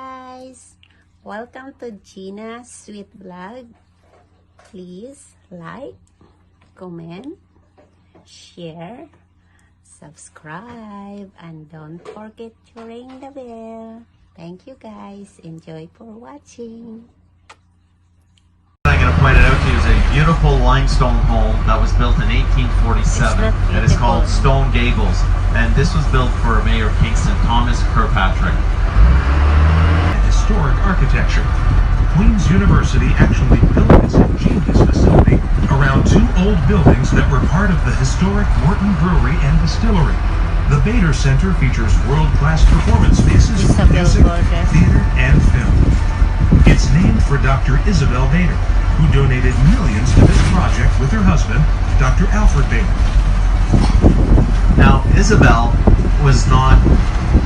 guys! Welcome to Gina's Sweet Vlog. Please like, comment, share, subscribe, and don't forget to ring the bell. Thank you guys. Enjoy for watching. I'm going to point it out to you is a beautiful limestone home that was built in 1847. It is called Stone Gables, and this was built for Mayor of Kingston, Thomas Kirkpatrick. Historic architecture. Queen's University actually built this ingenious facility around two old buildings that were part of the historic Morton Brewery and Distillery. The Bader Center features world-class performance spaces for music, theater, and film. It's named for Dr. Isabel Bader, who donated millions to this project with her husband, Dr. Alfred Bader. Now, Isabel was not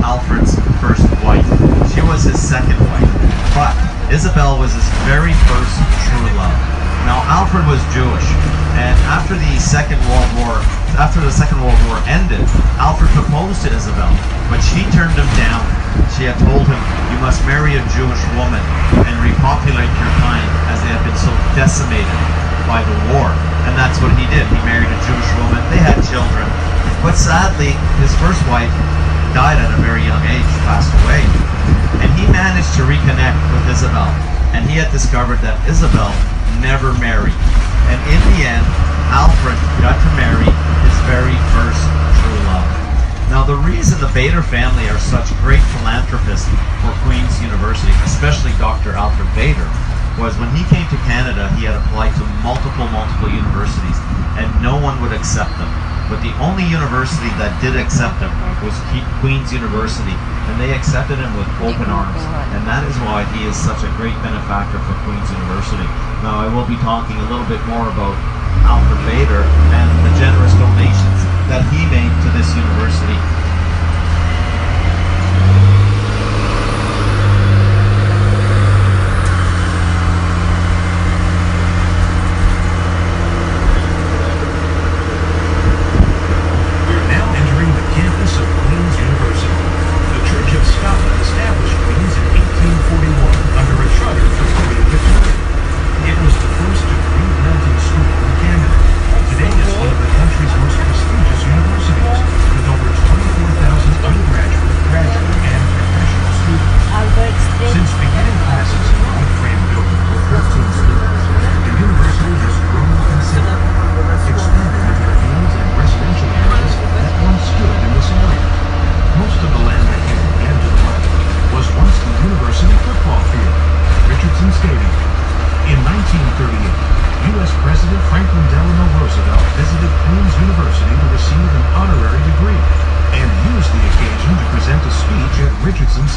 Alfred's first wife. She was his second wife. But Isabel was his very first true love. Now, Alfred was Jewish, and after the Second World War ended, Alfred proposed to Isabel, but she turned him down. She had told him, "You must marry a Jewish woman and repopulate your kind, as they had been so decimated by the war." And that's what he did. He married a Jewish woman. They had children. But sadly, his first wife died at a very young age, passed away. And he managed to reconnect with Isabel. And he had discovered that Isabel never married. And in the end, Alfred got to marry his very first true love. Now, the reason the Bader family are such great philanthropists for Queen's University, especially Dr. Alfred Bader, was when he came to Canada, he had applied to multiple universities, and no one would accept him. But the only university that did accept him was Queen's University, and they accepted him with open arms. And that is why he is such a great benefactor for Queen's University. Now, I will be talking a little bit more about Alfred Bader and the generous donations that he made to this university.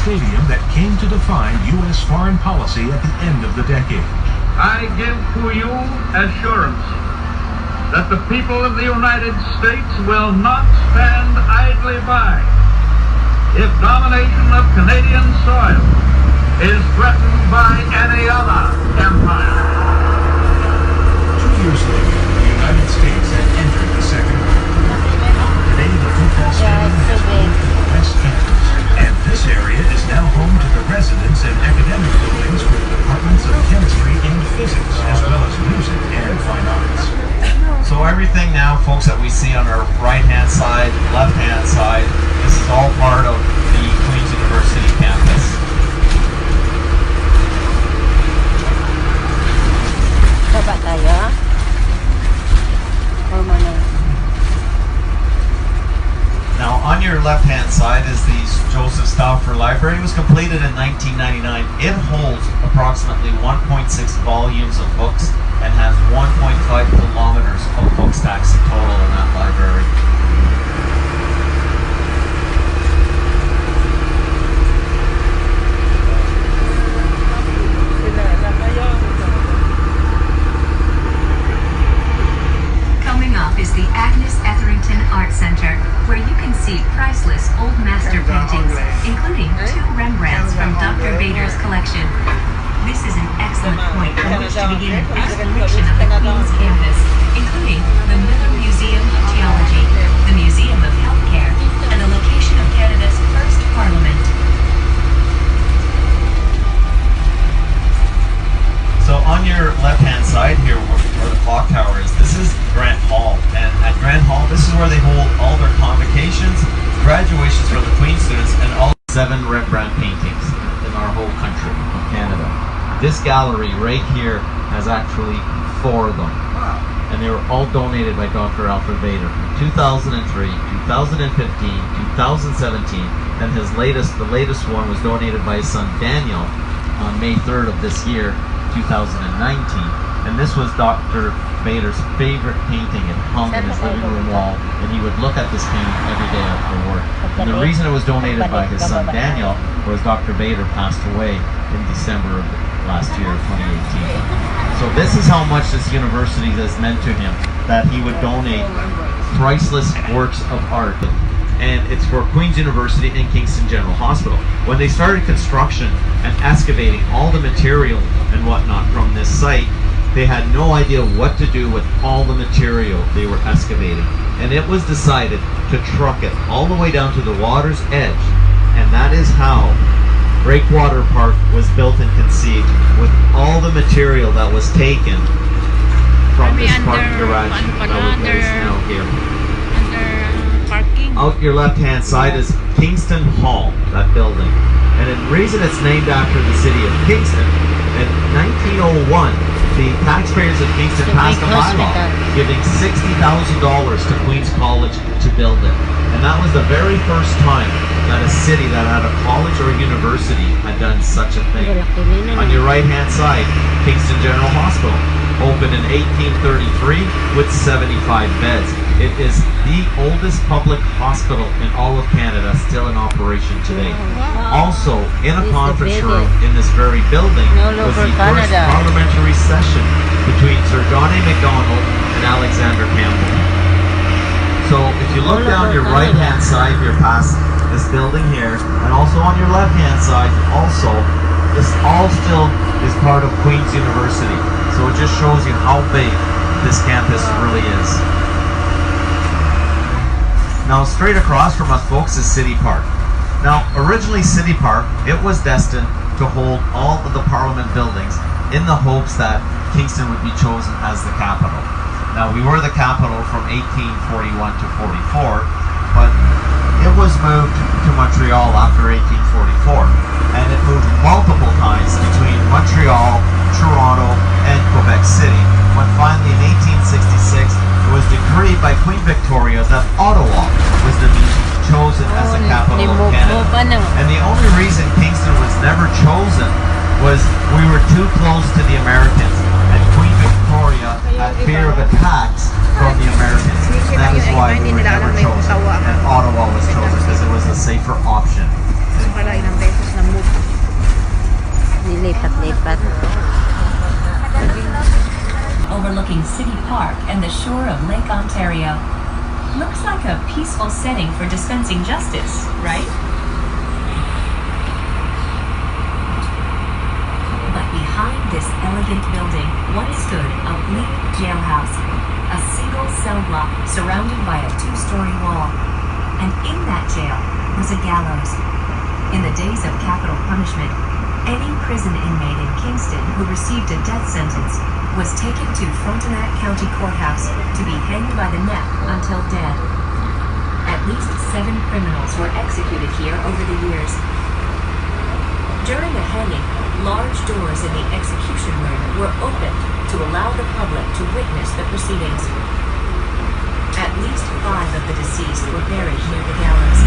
Stadium that came to define U.S. foreign policy at the end of the decade. I give to you assurance that the people of the United States will not stand idly by if domination of Canadian soil is threatened by any other empire. 2 years later, the United States had entered the Second World War. Today, the football stadium has moved to the West Campus. And this area is now home to the residence and academic buildings for the departments of chemistry and physics, as well as music and fine arts. So everything now, folks, that we see on our right-hand side, left-hand side, this is all part of the Queen's University campus. Baba tayo? Or muna? Now, on your left-hand side is the Joseph Stauffer Library. It was completed in 1999. It holds approximately 1.6 volumes of books and has 1.5 kilometers of book stacks in total in that library. Coming up is the Agnes Etherington Art Center, where you can see priceless old master paintings, including 2 Rembrandts from Dr. Bader's collection. This is an excellent point from which to begin an exploration of the Queen's campus, including the Miller Museum of Geology, the Museum of Healthcare, and the location of Canada's first Parliament. side here, where the clock tower is, this is Grant Hall. And at Grant Hall, this is where they hold all their convocations, graduations for the Queen students, and all 7 Rembrandt paintings in our whole country of Canada. This gallery right here has actually 4 of them. And they were all donated by Dr. Alfred Bader from 2003, 2015, 2017, and the latest one was donated by his son Daniel on May 3rd of this year, 2019. And this was Dr. Bader's favorite painting. It hung in his living room wall, and he would look at this painting every day after work. And the reason it was donated by his son Daniel was Dr. Bader passed away in December of last year, 2018. So this is how much this university has meant to him, that he would donate priceless works of art. And it's for Queen's University and Kingston General Hospital. When they started construction and excavating all the material and whatnot from this site, they had no idea what to do with all the material they were excavating. And it was decided to truck it all the way down to the water's edge. And that is how Breakwater Park was built and conceived, with all the material that was taken from this parking garage that is now here. Parking. Out your left-hand side is Kingston Hall, that building. And the reason it's named after the city of Kingston, in 1901, the taxpayers of Kingston passed a bylaw giving $60,000 to Queen's College to build it. And that was the very first time that a city that had a college or a university had done such a thing. On your right-hand side, Kingston General Hospital, opened in 1833 with 75 beds. It is the oldest public hospital in all of Canada, still in operation today. Also, in a conference room in this very building was the first parliamentary session between Sir John A. Macdonald and Alexander Campbell. So if you look down your right-hand side, you're past this building here, and also on your left-hand side, also, this all still is part of Queen's University. So it just shows you how big this campus really is. Now straight across from us, folks, is City Park. Now originally City Park, it was destined to hold all of the Parliament buildings in the hopes that Kingston would be chosen as the capital. Now we were the capital from 1841 to 44, but it was moved to Montreal after 1844, and it moved multiple times between Montreal, Toronto, and Quebec City, when finally in 1866 it was decreed by Queen Victoria that Ottawa was to be chosen as the capital of Canada. And the only reason Kingston was never chosen was we were too close to the Americans, and Queen Victoria had fear of attacks from the Americans. That is why we were never chosen, and Ottawa was chosen because it was a safer option. Overlooking City Park and the shore of Lake Ontario. Looks like a peaceful setting for dispensing justice, right? But behind this elegant building once stood a bleak jailhouse, a single cell block surrounded by a 2-story wall. And in that jail was a gallows. In the days of capital punishment, any prison inmate in Kingston who received a death sentence was taken to Frontenac County Courthouse to be hanged by the neck until dead. At least 7 criminals were executed here over the years. During a hanging, large doors in the execution room were opened to allow the public to witness the proceedings. At least 5 of the deceased were buried near the gallows,